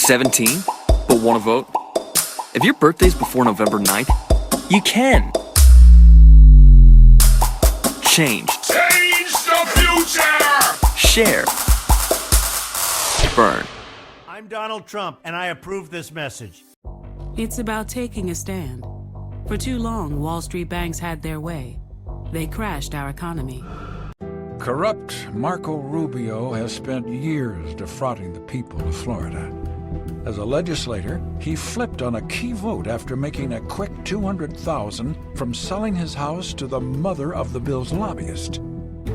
17, but want to vote? If your birthday's before November 9th, you can. Change. Change the future! Share. Burn. I'm Donald Trump, and I approve this message. It's about taking a stand. For too long, Wall Street banks had their way. They crashed our economy. Corrupt Marco Rubio has spent years defrauding the people of Florida. As a legislator, he flipped on a key vote after making a quick $200,000 from selling his house to the mother of the bill's lobbyist.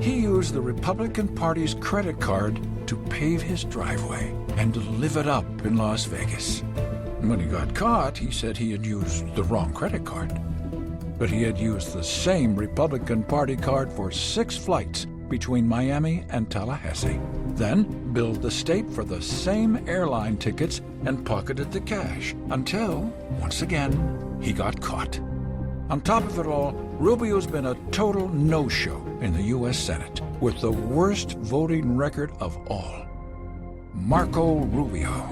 He used the Republican Party's credit card to pave his driveway and live it up in Las Vegas. When he got caught, he said he had used the wrong credit card. But he had used the same Republican Party card for 6 flights between Miami and Tallahassee, then billed the state for the same airline tickets and pocketed the cash until, once again, he got caught. On top of it all, Rubio's been a total no-show in the U.S. Senate, with the worst voting record of all. Marco Rubio,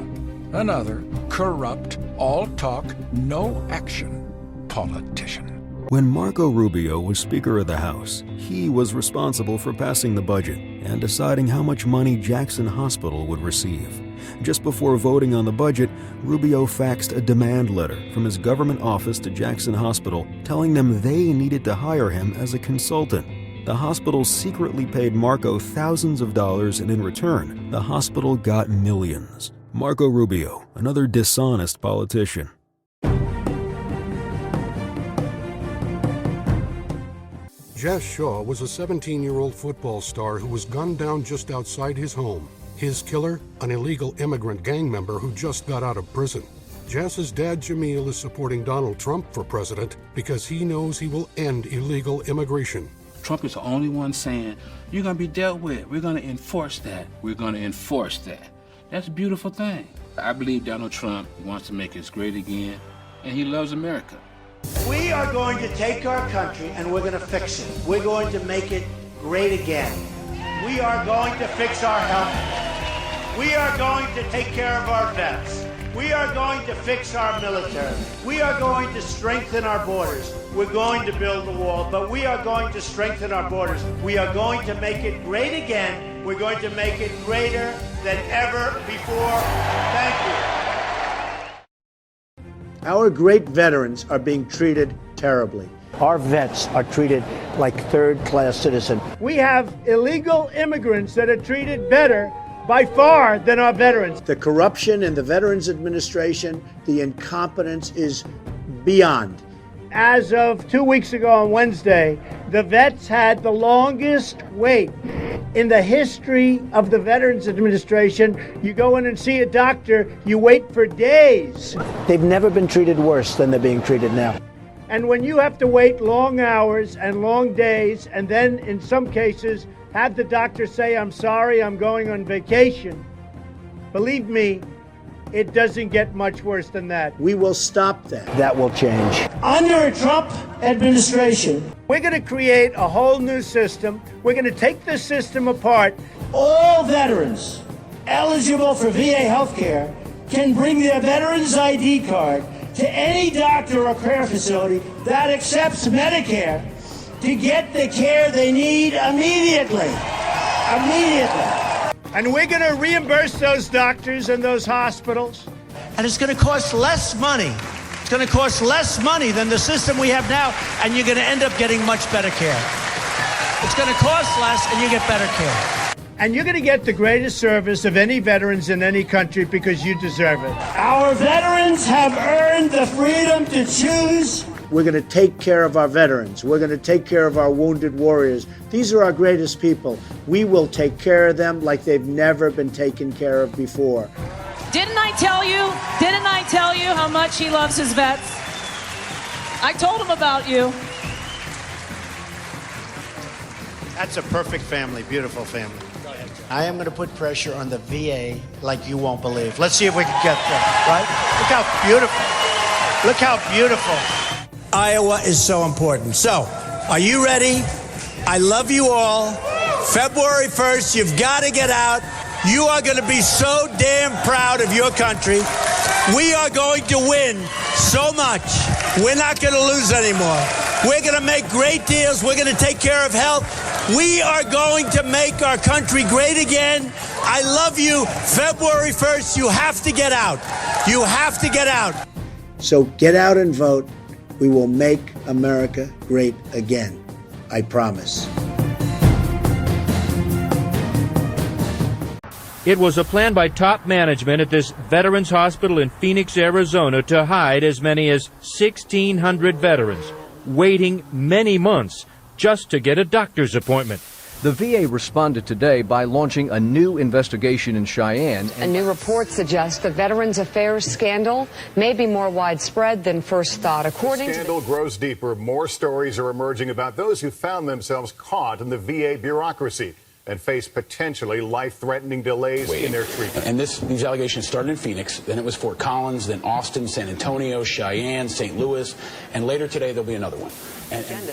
another corrupt, all-talk, no-action politician. When Marco Rubio was Speaker of the House, he was responsible for passing the budget and deciding how much money Jackson Hospital would receive. Just before voting on the budget, Rubio faxed a demand letter from his government office to Jackson Hospital telling them they needed to hire him as a consultant. The hospital secretly paid Marco thousands of dollars, and in return, the hospital got millions. Marco Rubio, another dishonest politician. Jess Shaw was a 17-year-old football star who was gunned down just outside his home. His killer, an illegal immigrant gang member who just got out of prison. Jess's dad, Jamil, is supporting Donald Trump for president because he knows he will end illegal immigration. Trump is the only one saying, you're going to be dealt with. We're going to enforce that. We're going to enforce that. That's a beautiful thing. I believe Donald Trump wants to make us great again, and he loves America. We are going to take our country and we're going to fix it. We're going to make it great again. We are going to fix our health. We are going to take care of our vets. We are going to fix our military. We are going to strengthen our borders. We're going to build the wall, but we are going to strengthen our borders. We are going to make it great again. We're going to make it greater than ever before. Thank you. Our great veterans are being treated terribly. Our vets are treated like third-class citizens. We have illegal immigrants that are treated better by far than our veterans. The corruption in the Veterans Administration, the incompetence is beyond. As of 2 weeks ago on Wednesday, the vets had the longest wait in the history of the Veterans Administration. You go in and see a doctor, you wait for days. They've never been treated worse than they're being treated now. And when you have to wait long hours and long days, and then in some cases have the doctor say, I'm sorry, I'm going on vacation, believe me, it doesn't get much worse than that. We will stop that. That will change. Under a Trump administration, we're going to create a whole new system. We're going to take this system apart. All veterans eligible for VA health care can bring their veterans ID card to any doctor or care facility that accepts Medicare to get the care they need immediately. Immediately. And we're going to reimburse those doctors and those hospitals. And it's going to cost less money. It's going to cost less money than the system we have now, and you're going to end up getting much better care. It's going to cost less, and you get better care. And you're going to get the greatest service of any veterans in any country because you deserve it. Our veterans have earned the freedom to choose. We're going to take care of our veterans. We're going to take care of our wounded warriors. These are our greatest people. We will take care of them like they've never been taken care of before. Didn't I tell you how much he loves his vets? I told him about you. That's a perfect family, beautiful family. I am going to put pressure on the VA like you won't believe. Let's see if we can get there, right? Look how beautiful. Look how beautiful. Iowa is so important. So, are you ready? I love you all. February 1st, you've got to get out. You are going to be so damn proud of your country. We are going to win so much. We're not going to lose anymore. We're going to make great deals. We're going to take care of health. We are going to make our country great again. I love you. February 1st, you have to get out. You have to get out. So get out and vote. We will make America great again. I promise. It was a plan by top management at this Veterans Hospital in Phoenix, Arizona, to hide as many as 1,600 veterans, waiting many months just to get a doctor's appointment. The VA responded today by launching a new investigation in Cheyenne. A new report suggests the Veterans Affairs scandal may be more widespread than first thought. According the scandal grows deeper. More stories are emerging about those who found themselves caught in the VA bureaucracy and face potentially life-threatening delays in their treatment. And these allegations started in Phoenix, then it was Fort Collins, then Austin, San Antonio, Cheyenne, St. Louis, and later today there'll be another one.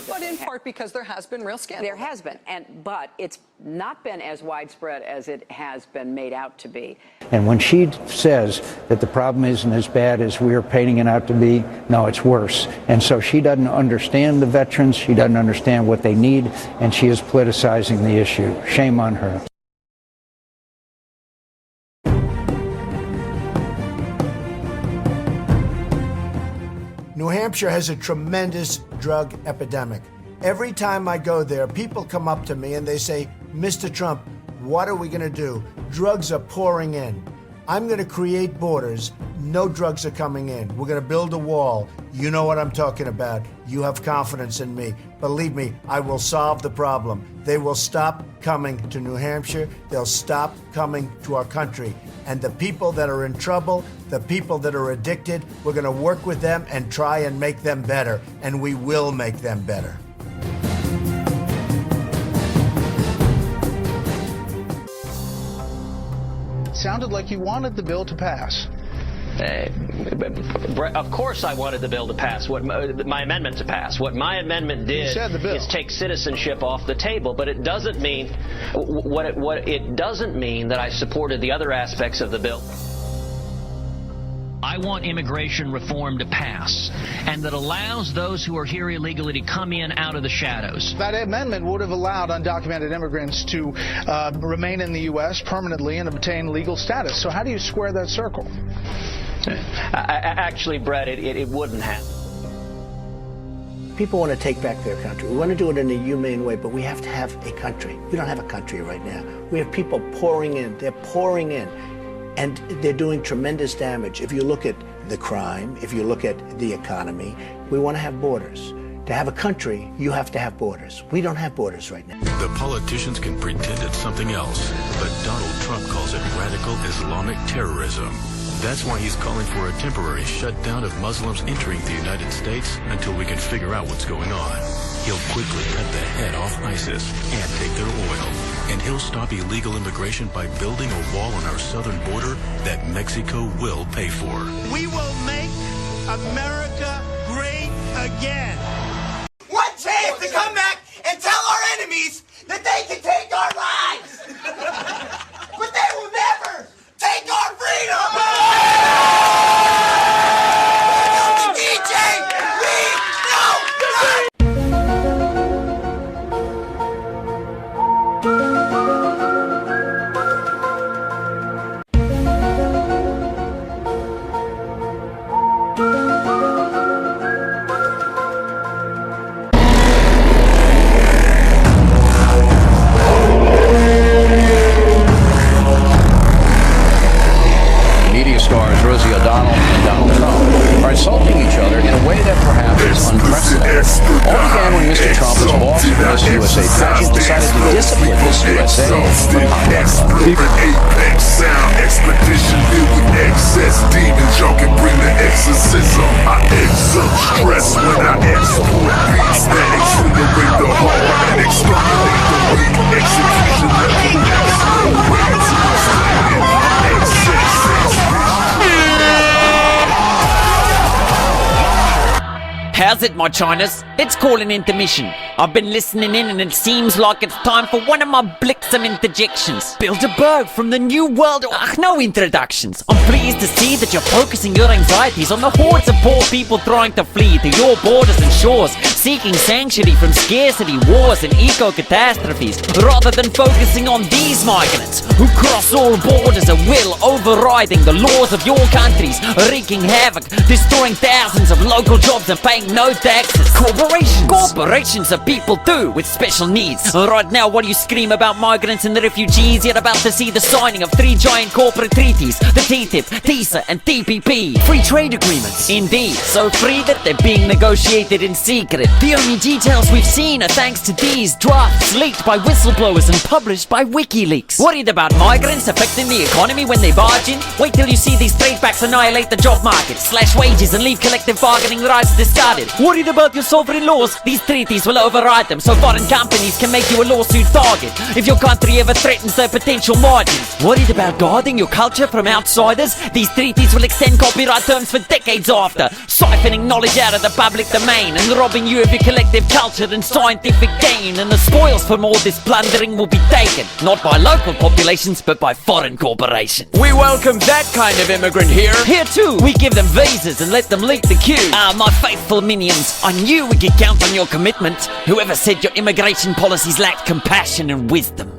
But in part because there has been real scandal. There has been, but it's not been as widespread as it has been made out to be. And when she says that the problem isn't as bad as we are painting it out to be, no, it's worse. And so she doesn't understand the veterans, she doesn't understand what they need, and she is politicizing the issue. Shame on her. New Hampshire has a tremendous drug epidemic. Every time I go there, people come up to me and they say, Mr. Trump, what are we going to do? Drugs are pouring in. I'm going to create borders. No drugs are coming in. We're going to build a wall. You know what I'm talking about. You have confidence in me. Believe me, I will solve the problem. They will stop coming to New Hampshire. They'll stop coming to our country. And the people that are in trouble, the people that are addicted, we're going to work with them and try and make them better. And we will make them better. Sounded like you wanted the bill to pass. Of course I wanted the bill to pass, my amendment to pass. What my amendment did is take citizenship off the table, but it doesn't mean it doesn't mean that I supported the other aspects of the bill. I want immigration reform to pass, and that allows those who are here illegally to come in out of the shadows. That amendment would have allowed undocumented immigrants to remain in the U.S. permanently and obtain legal status. So how do you square that circle? Actually, Brett, it wouldn't happen. People want to take back their country. We want to do it in a humane way, but we have to have a country. We don't have a country right now. We have people pouring in. They're pouring in. And they're doing tremendous damage. If you look at the crime, if you look at the economy, we want to have borders. To have a country, you have to have borders. We don't have borders right now. The politicians can pretend it's something else, but Donald Trump calls it radical Islamic terrorism. That's why he's calling for a temporary shutdown of Muslims entering the United States until we can figure out what's going on. He'll quickly cut the head off ISIS and take their oil. And he'll stop illegal immigration by building a wall on our southern border that Mexico will pay for. We will make America great again. One chance to come back and tell our enemies that they can take our lives. But they will never take our freedom. USA president decided to discipline Miss USA for apex sound expedition filled with excess demons. Y'all can bring the exorcism. I exert stress when I export beats that exfoliate the heart and exterminate the weak. Execution level no way to explain it. How's it, my Chinas? Let's call an intermission. I've been listening in and it seems like it's time for one of my Blixen interjections. Bilderberg from the New World. No introductions. I'm pleased to see that you're focusing your anxieties on the hordes of poor people trying to flee to your borders and shores, seeking sanctuary from scarcity, wars and eco-catastrophes, rather than focusing on these migrants who cross all borders at will, overriding the laws of your countries, wreaking havoc, destroying thousands of local jobs and paying no taxes. Corporations are people too, with special needs. Right now, while you scream about migrants and the refugees, you're about to see the signing of 3 giant corporate treaties, the TTIP, TISA and TPP. Free trade agreements. Indeed, so free that they're being negotiated in secret. The only details we've seen are thanks to these drafts leaked by whistleblowers and published by WikiLeaks. Worried about migrants affecting the economy when they barge in? Wait till you see these trade pacts annihilate the job market, slash wages and leave collective bargaining rights discarded. Worried about your sovereign laws? These treaties will override them so foreign companies can make you a lawsuit target if your country ever threatens their potential margins. Worried about guarding your culture from outsiders? These treaties will extend copyright terms for decades after, siphoning knowledge out of the public domain and robbing you of your collective culture and scientific gain. And the spoils from all this plundering will be taken, not by local populations, but by foreign corporations. We welcome that kind of immigrant here. Here too, we give them visas and let them leak the queue. My faithful minions, I knew we could count on your commitment. Whoever said your immigration policies lacked compassion and wisdom?